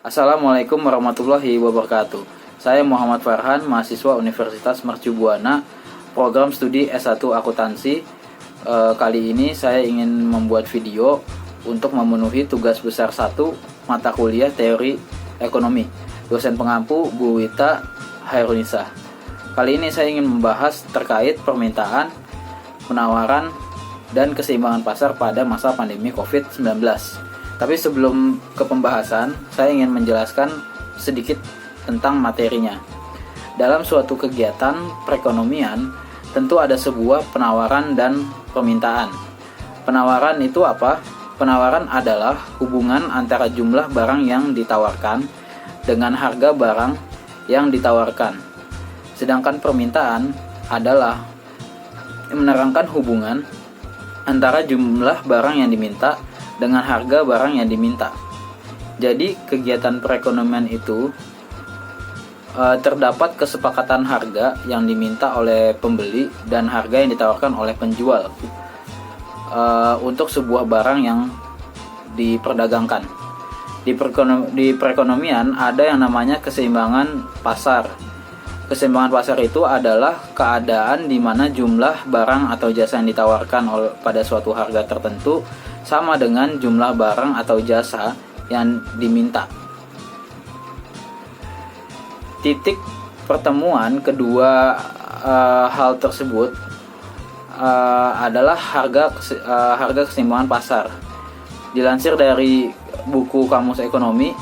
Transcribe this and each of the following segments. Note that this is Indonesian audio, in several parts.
Assalamualaikum warahmatullahi wabarakatuh. Saya Muhammad Farhan, mahasiswa Universitas Mercu Buana, program studi S1 Akuntansi. Kali ini saya ingin membuat video untuk memenuhi tugas besar 1 mata kuliah teori ekonomi. Dosen pengampu Bu Wita Hairunisa. Kali ini saya ingin membahas terkait permintaan, penawaran, dan keseimbangan pasar pada masa pandemi COVID-19. Tapi sebelum ke pembahasan, saya ingin menjelaskan sedikit tentang materinya. Dalam suatu kegiatan perekonomian, tentu ada sebuah penawaran dan permintaan. Penawaran itu apa? Penawaran adalah hubungan antara jumlah barang yang ditawarkan dengan harga barang yang ditawarkan. Sedangkan permintaan adalah menerangkan hubungan antara jumlah barang yang diminta dengan harga barang yang diminta. Jadi kegiatan perekonomian itu terdapat kesepakatan harga yang diminta oleh pembeli dan harga yang ditawarkan oleh penjual untuk sebuah barang yang diperdagangkan. Di perekonomian ada yang namanya keseimbangan pasar. Keseimbangan pasar itu adalah keadaan di mana jumlah barang atau jasa yang ditawarkan pada suatu harga tertentu sama dengan jumlah barang atau jasa yang diminta. Titik pertemuan kedua hal tersebut adalah harga keseimbangan pasar. Dilansir dari buku Kamus Ekonomi,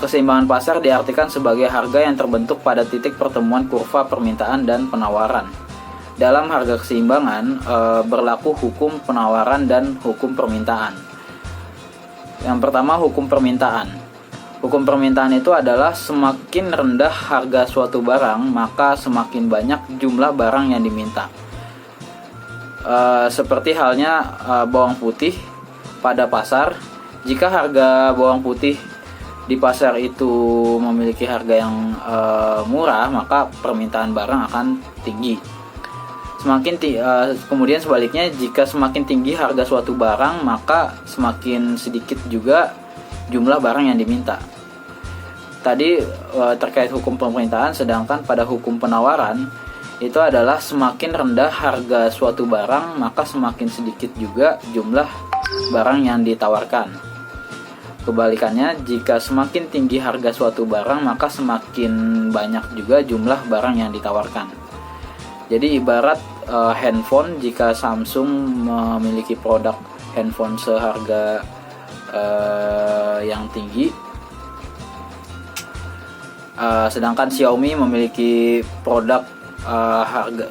keseimbangan pasar diartikan sebagai harga yang terbentuk pada titik pertemuan kurva permintaan dan penawaran. Dalam harga keseimbangan berlaku hukum penawaran dan hukum permintaan. Yang pertama, hukum permintaan. Hukum permintaan itu adalah semakin rendah harga suatu barang, maka semakin banyak jumlah barang yang diminta. Seperti halnya bawang putih pada pasar. Jika harga bawang putih di pasar itu memiliki harga yang murah, maka permintaan barang akan tinggi. Kemudian sebaliknya, jika semakin tinggi harga suatu barang, maka semakin sedikit juga jumlah barang yang diminta. Tadi terkait hukum permintaan, sedangkan pada hukum penawaran itu adalah semakin rendah harga suatu barang, maka semakin sedikit juga jumlah barang yang ditawarkan. Kebalikannya, jika semakin tinggi harga suatu barang, maka semakin banyak juga jumlah barang yang ditawarkan. Jadi ibarat handphone, jika Samsung memiliki produk handphone seharga yang tinggi, sedangkan Xiaomi memiliki produk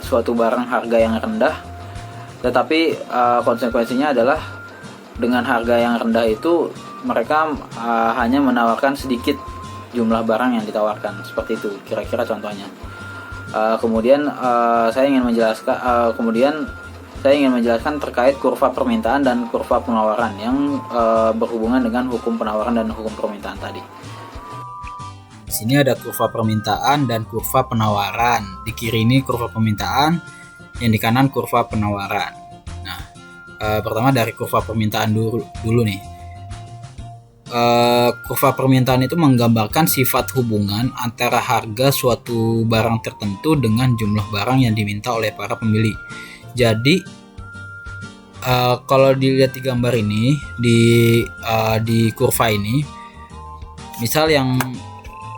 suatu barang harga yang rendah, tetapi konsekuensinya adalah dengan harga yang rendah itu mereka hanya menawarkan sedikit jumlah barang yang ditawarkan. Seperti itu kira-kira contohnya. Kemudian saya ingin menjelaskan terkait kurva permintaan dan kurva penawaran yang berhubungan dengan hukum penawaran dan hukum permintaan tadi. Di sini ada kurva permintaan dan kurva penawaran. Di kiri ini kurva permintaan, yang di kanan kurva penawaran. Nah, pertama dari kurva permintaan dulu nih. Kurva permintaan itu menggambarkan sifat hubungan antara harga suatu barang tertentu dengan jumlah barang yang diminta oleh para pembeli. Jadi kalau dilihat di gambar ini, di kurva ini, misal yang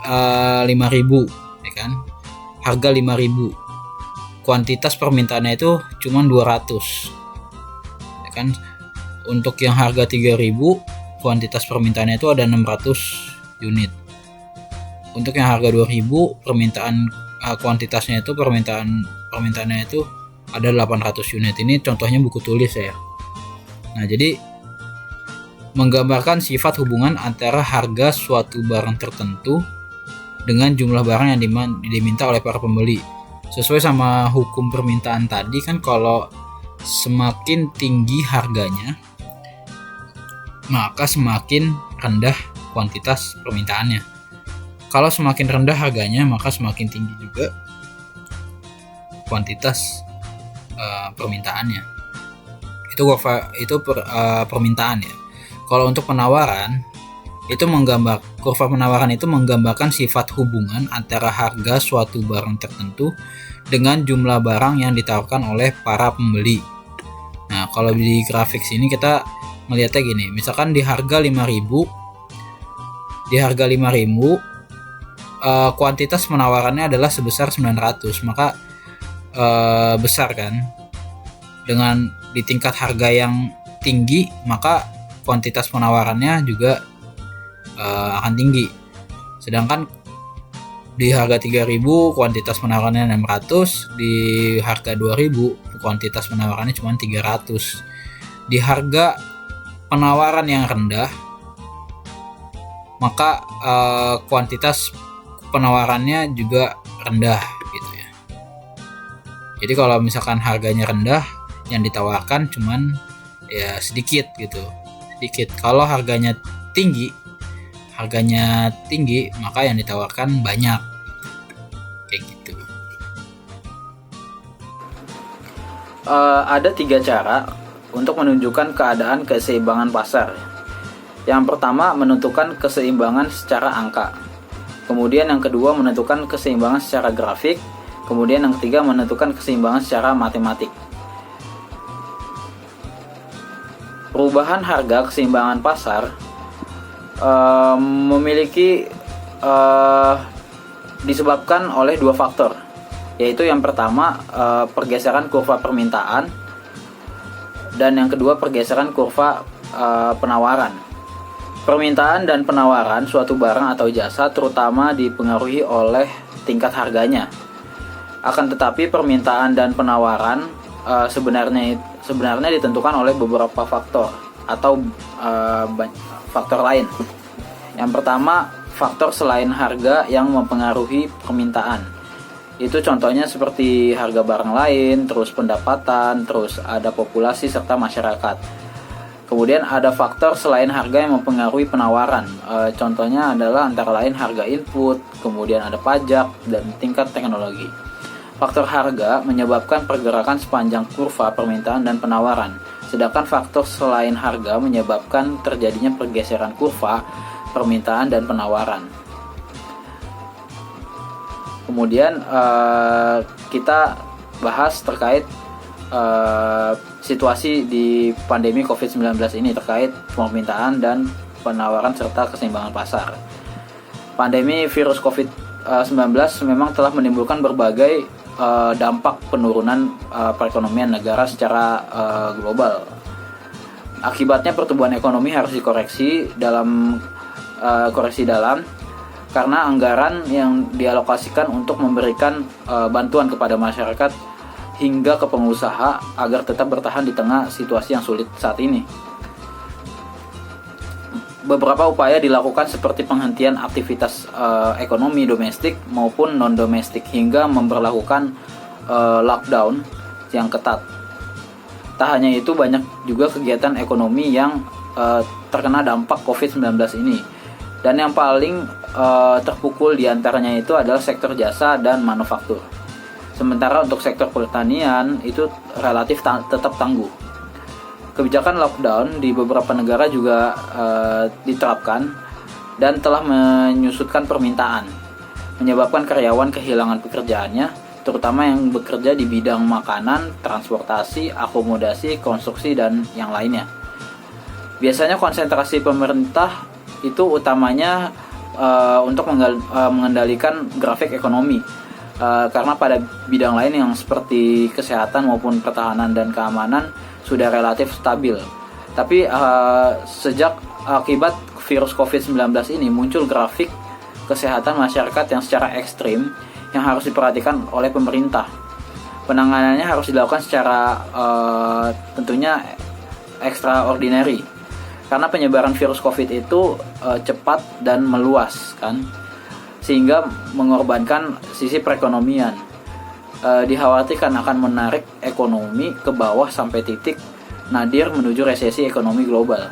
5.000, ya kan, harga 5.000, kuantitas permintaannya itu cuma 200, ya kan. Untuk yang harga 3.000, kuantitas permintaannya itu ada 600 unit. Untuk yang harga 2.000, kuantitasnya itu permintaannya itu ada 800 unit. Ini contohnya buku tulis ya. Nah, jadi menggambarkan sifat hubungan antara harga suatu barang tertentu dengan jumlah barang yang diminta oleh para pembeli. Sesuai sama hukum permintaan tadi kan, kalau semakin tinggi harganya, maka semakin rendah kuantitas permintaannya. Kalau semakin rendah harganya, maka semakin tinggi juga kuantitas permintaannya. Itu permintaan ya. Kalau untuk penawaran kurva penawaran itu menggambarkan sifat hubungan antara harga suatu barang tertentu dengan jumlah barang yang ditawarkan oleh para pembeli. Nah, kalau di grafik sini kita melihatnya gini, misalkan di harga 5.000, kuantitas penawarannya adalah sebesar 900, maka besar kan. Dengan di tingkat harga yang tinggi, maka kuantitas penawarannya juga akan tinggi. Sedangkan di harga 3.000 kuantitas penawarannya 600, di harga 2.000 kuantitas penawarannya cuma 300. Di harga penawaran yang rendah, maka kuantitas penawarannya juga rendah gitu ya. Jadi kalau misalkan harganya rendah, yang ditawarkan cuman ya sedikit gitu, sedikit. Kalau harganya tinggi, maka yang ditawarkan banyak, kayak gitu. Ada 3 cara untuk menunjukkan keadaan keseimbangan pasar. Yang pertama, menentukan keseimbangan secara angka. Kemudian yang kedua, menentukan keseimbangan secara grafik. Kemudian yang ketiga, menentukan keseimbangan secara matematik. Perubahan harga keseimbangan pasar memiliki disebabkan oleh 2 faktor, yaitu yang pertama pergeseran kurva permintaan, dan yang kedua pergeseran kurva penawaran. Permintaan dan penawaran suatu barang atau jasa terutama dipengaruhi oleh tingkat harganya. Akan tetapi permintaan dan penawaran sebenarnya ditentukan oleh beberapa faktor atau faktor lain. Yang pertama, faktor selain harga yang mempengaruhi permintaan. Itu contohnya seperti harga barang lain, terus pendapatan, terus ada populasi serta masyarakat. Kemudian ada faktor selain harga yang mempengaruhi penawaran. Contohnya adalah antara lain harga input, kemudian ada pajak dan tingkat teknologi. Faktor harga menyebabkan pergerakan sepanjang kurva permintaan dan penawaran, sedangkan faktor selain harga menyebabkan terjadinya pergeseran kurva permintaan dan penawaran. Kemudian kita bahas terkait situasi di pandemi COVID-19 ini terkait permintaan dan penawaran serta keseimbangan pasar. Pandemi virus COVID-19 memang telah menimbulkan berbagai dampak penurunan perekonomian negara secara global. Akibatnya pertumbuhan ekonomi harus dikoreksi dalam karena anggaran yang dialokasikan untuk memberikan bantuan kepada masyarakat hingga ke pengusaha agar tetap bertahan di tengah situasi yang sulit saat ini. Beberapa upaya dilakukan seperti penghentian aktivitas ekonomi domestik maupun non-domestik hingga memberlakukan lockdown yang ketat. Tak hanya itu, banyak juga kegiatan ekonomi yang terkena dampak COVID-19 ini. Dan yang paling terpukul diantaranya itu adalah sektor jasa dan manufaktur. Sementara untuk sektor pertanian itu relatif tetap tangguh. Kebijakan lockdown di beberapa negara juga diterapkan dan telah menyusutkan permintaan, menyebabkan karyawan kehilangan pekerjaannya, terutama yang bekerja di bidang makanan, transportasi, akomodasi, konstruksi, dan yang lainnya. Biasanya konsentrasi pemerintah itu utamanya untuk mengendalikan grafik ekonomi, karena pada bidang lain yang seperti kesehatan maupun pertahanan dan keamanan sudah relatif stabil. Tapi sejak akibat virus COVID-19 ini muncul grafik kesehatan masyarakat yang secara ekstrim yang harus diperhatikan oleh pemerintah. Penanganannya harus dilakukan secara tentunya extraordinary, karena penyebaran virus COVID itu cepat dan meluas kan, sehingga mengorbankan sisi perekonomian. Dikhawatirkan akan menarik ekonomi ke bawah sampai titik nadir menuju resesi ekonomi global.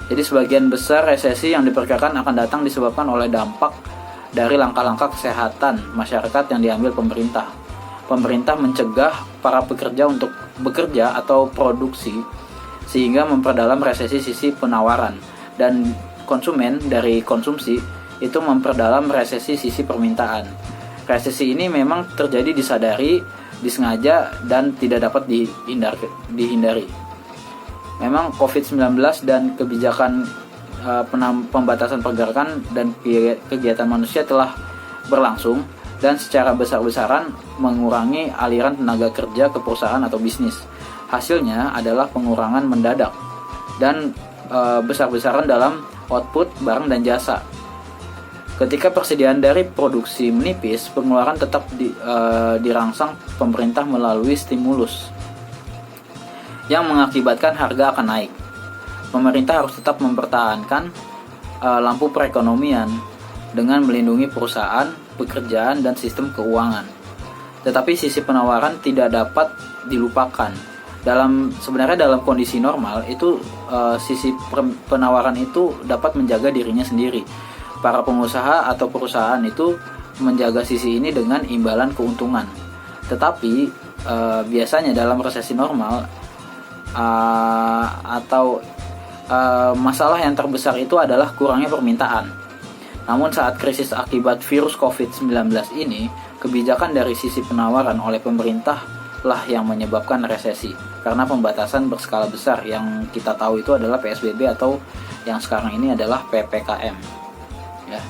Jadi sebagian besar resesi yang diperkirakan akan datang disebabkan oleh dampak dari langkah-langkah kesehatan masyarakat yang diambil pemerintah. Pemerintah mencegah para pekerja untuk bekerja atau produksi sehingga memperdalam resesi sisi penawaran, dan konsumen dari konsumsi itu memperdalam resesi sisi permintaan. Resesi ini memang terjadi disadari, disengaja, dan tidak dapat dihindari. Memang COVID-19 dan kebijakan pembatasan pergerakan dan kegiatan manusia telah berlangsung dan secara besar-besaran mengurangi aliran tenaga kerja ke perusahaan atau bisnis. Hasilnya adalah pengurangan mendadak dan besar-besaran dalam output barang dan jasa. Ketika persediaan dari produksi menipis, pengeluaran tetap dirangsang pemerintah melalui stimulus yang mengakibatkan harga akan naik. Pemerintah harus tetap mempertahankan lampu perekonomian dengan melindungi perusahaan, pekerjaan, dan sistem keuangan. Tetapi sisi penawaran tidak dapat dilupakan. Sebenarnya dalam kondisi normal itu sisi penawaran itu dapat menjaga dirinya sendiri. Para pengusaha atau perusahaan itu menjaga sisi ini dengan imbalan keuntungan. Tetapi biasanya dalam resesi normal masalah yang terbesar itu adalah kurangnya permintaan. Namun saat krisis akibat virus COVID-19 ini, kebijakan dari sisi penawaran oleh pemerintah lah yang menyebabkan resesi. Karena pembatasan berskala besar yang kita tahu itu adalah PSBB atau yang sekarang ini adalah PPKM. Ya.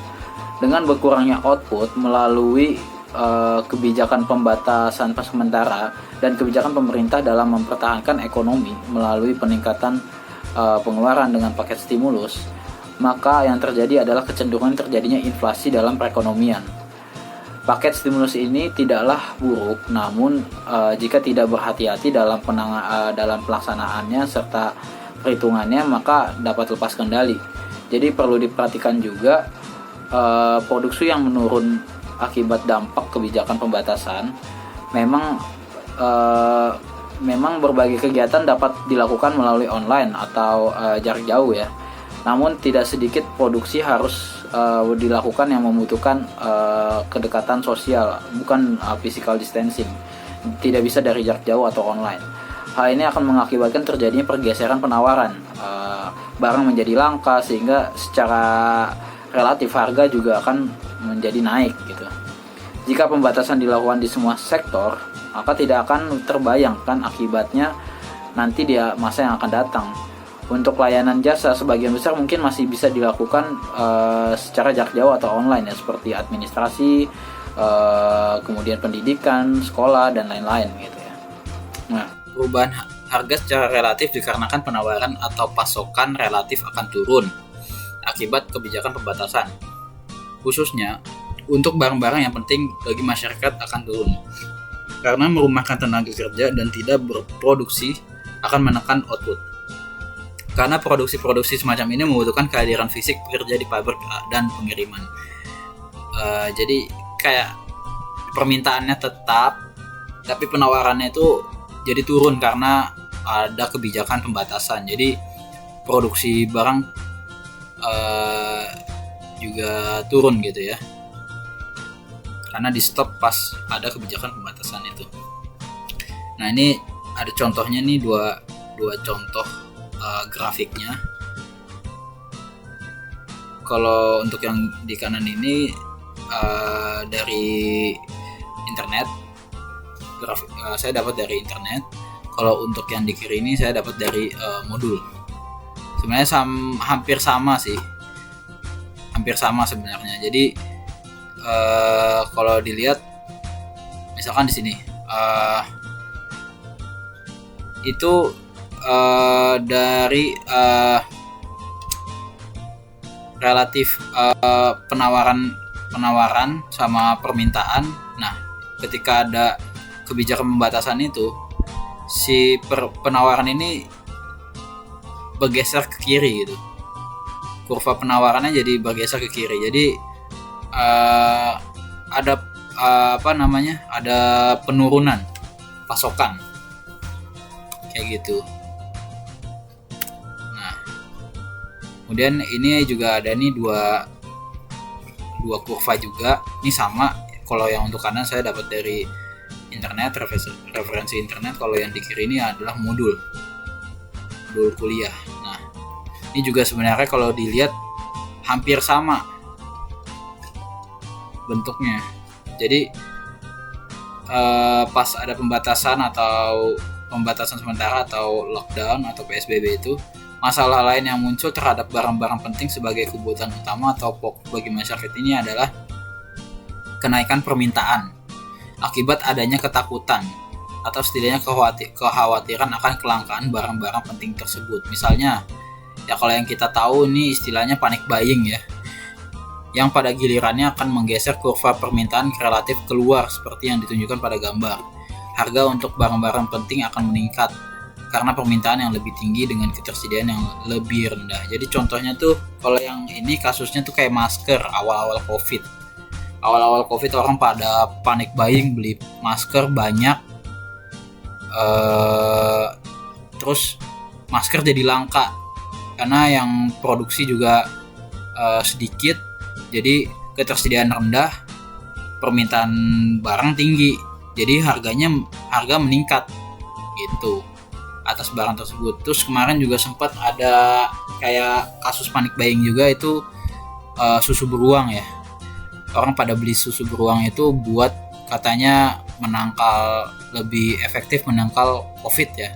Dengan berkurangnya output melalui kebijakan pembatasan sementara dan kebijakan pemerintah dalam mempertahankan ekonomi melalui peningkatan pengeluaran dengan paket stimulus, maka yang terjadi adalah kecenderungan terjadinya inflasi dalam perekonomian. Paket stimulus ini tidaklah buruk, namun jika tidak berhati-hati dalam pelaksanaannya serta perhitungannya, maka dapat lepas kendali. Jadi perlu diperhatikan juga produksi yang menurun akibat dampak kebijakan pembatasan. Memang berbagai kegiatan dapat dilakukan melalui online atau jarak jauh ya. Namun tidak sedikit produksi harus dilakukan yang membutuhkan kedekatan sosial, bukan physical distancing. Tidak bisa dari jarak jauh atau online. Hal ini akan mengakibatkan terjadinya pergeseran penawaran. Barang menjadi langka sehingga secara relatif harga juga akan menjadi naik gitu. Jika pembatasan dilakukan di semua sektor, maka tidak akan terbayangkan akibatnya nanti di masa yang akan datang. Untuk layanan jasa sebagian besar mungkin masih bisa dilakukan secara jarak jauh atau online ya, seperti administrasi, kemudian pendidikan, sekolah, dan lain-lain gitu ya. Nah, Perubahan harga secara relatif dikarenakan penawaran atau pasokan relatif akan turun akibat kebijakan pembatasan. Khususnya untuk barang-barang yang penting bagi masyarakat akan turun. Karena merumahkan tenaga kerja dan tidak berproduksi akan menekan output. Karena produksi-produksi semacam ini membutuhkan kehadiran fisik pekerja di pabrik dan pengiriman. Jadi kayak permintaannya tetap, tapi penawarannya itu jadi turun karena ada kebijakan pembatasan. Jadi produksi barang juga turun gitu ya, karena di stop pas ada kebijakan pembatasan itu. Nah, ini ada contohnya nih, dua contoh grafiknya. Kalau untuk yang di kanan ini dari internet, grafik saya dapat dari internet. Kalau untuk yang di kiri ini saya dapat dari modul. Sebenarnya hampir sama sebenarnya. Jadi kalau dilihat misalkan di sini itu dari relatif penawaran sama permintaan. Nah, ketika ada kebijakan pembatasan itu, si penawaran ini bergeser ke kiri gitu. Kurva penawarannya jadi bergeser ke kiri. Jadi ada ada penurunan pasokan kayak gitu. Nah, kemudian ini juga ada nih dua kurva juga. Ini sama. Kalau yang untuk kanan saya dapat dari internet, referensi internet. Kalau yang di kiri ini adalah modul kuliah. Nah, ini juga sebenarnya kalau dilihat hampir sama bentuknya. Jadi pas ada pembatasan sementara atau lockdown atau PSBB itu, masalah lain yang muncul terhadap barang-barang penting sebagai kebutuhan utama atau pokok bagi masyarakat ini adalah kenaikan permintaan akibat adanya ketakutan atau setidaknya kekhawatiran akan kelangkaan barang-barang penting tersebut. Misalnya, ya kalau yang kita tahu ini istilahnya panic buying ya, yang pada gilirannya akan menggeser kurva permintaan relatif keluar seperti yang ditunjukkan pada gambar. Harga untuk barang-barang penting akan meningkat karena permintaan yang lebih tinggi dengan ketersediaan yang lebih rendah. Jadi contohnya tuh kalau yang ini kasusnya tuh kayak masker awal-awal Covid. Awal-awal Covid orang pada panic buying beli masker banyak, terus masker jadi langka karena yang produksi juga sedikit. Jadi ketersediaan rendah, permintaan barang tinggi, jadi harga meningkat gitu atas barang tersebut. Terus kemarin juga sempat ada kayak kasus panic buying juga itu susu beruang ya. Orang pada beli susu beruang itu buat katanya lebih efektif menangkal COVID ya.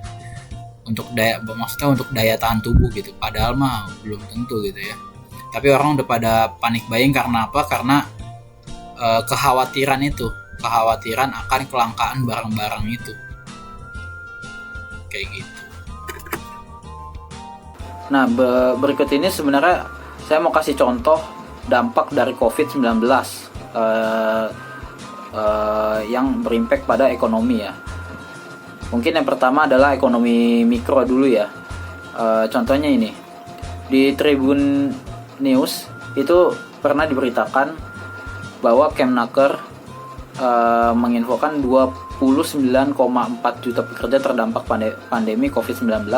Untuk daya tahan tubuh gitu. Padahal mah belum tentu gitu ya. Tapi orang udah pada panik buying karena apa? Karena kekhawatiran akan kelangkaan barang-barang itu. Kayak gitu. Nah, berikut ini sebenarnya saya mau kasih contoh dampak dari COVID-19 yang berimpact pada ekonomi ya. Mungkin yang pertama adalah ekonomi mikro dulu ya. Contohnya ini, di Tribun News itu pernah diberitakan bahwa Kemnaker menginfokan 29,4 juta pekerja terdampak pandemi COVID-19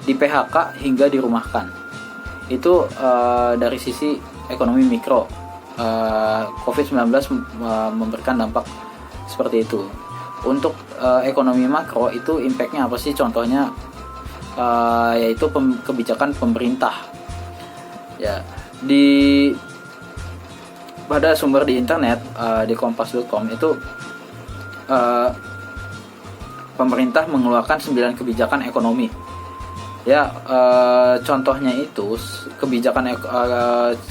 di PHK hingga dirumahkan. Itu dari sisi ekonomi mikro. COVID-19 memberikan dampak seperti itu. Untuk ekonomi makro itu impactnya apa sih? Contohnya yaitu kebijakan pemerintah. Ya, pada sumber di internet di kompas.com itu pemerintah mengeluarkan 9 kebijakan ekonomi. Ya, contohnya itu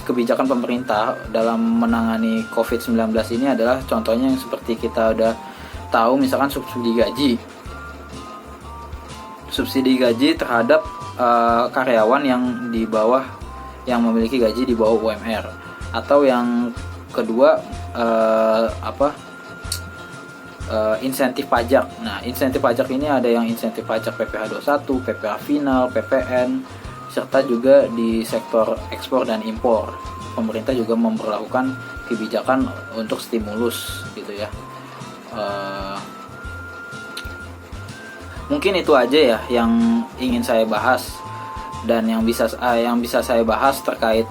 kebijakan pemerintah dalam menangani COVID-19 ini adalah contohnya yang seperti kita udah tahu, misalkan subsidi gaji terhadap karyawan yang memiliki gaji di bawah UMR, atau yang kedua insentif pajak. Nah, insentif pajak ini ada yang insentif pajak PPh 21, PPh final, PPN, serta juga di sektor ekspor dan impor. Pemerintah juga memperlakukan kebijakan untuk stimulus gitu ya. Mungkin itu aja ya yang ingin saya bahas dan yang bisa saya bahas terkait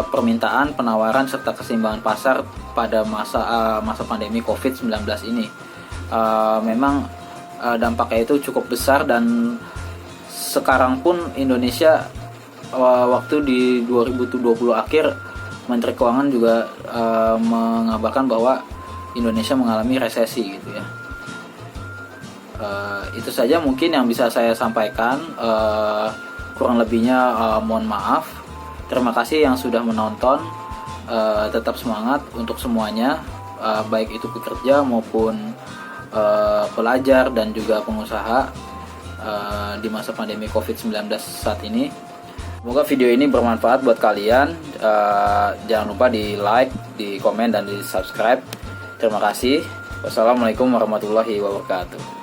permintaan, penawaran serta keseimbangan pasar pada masa pandemi COVID-19 ini. Memang dampaknya itu cukup besar, dan sekarang pun Indonesia waktu di 2020 akhir Menteri Keuangan juga mengabarkan bahwa Indonesia mengalami resesi gitu ya. Itu saja mungkin yang bisa saya sampaikan. Kurang lebihnya mohon maaf. Terima kasih yang sudah menonton. Tetap semangat untuk semuanya, baik itu pekerja maupun pelajar dan juga pengusaha di masa pandemi COVID-19 saat ini. Semoga video ini bermanfaat buat kalian. Jangan lupa di like, di komen, dan di subscribe. Terima kasih. Wassalamualaikum warahmatullahi wabarakatuh.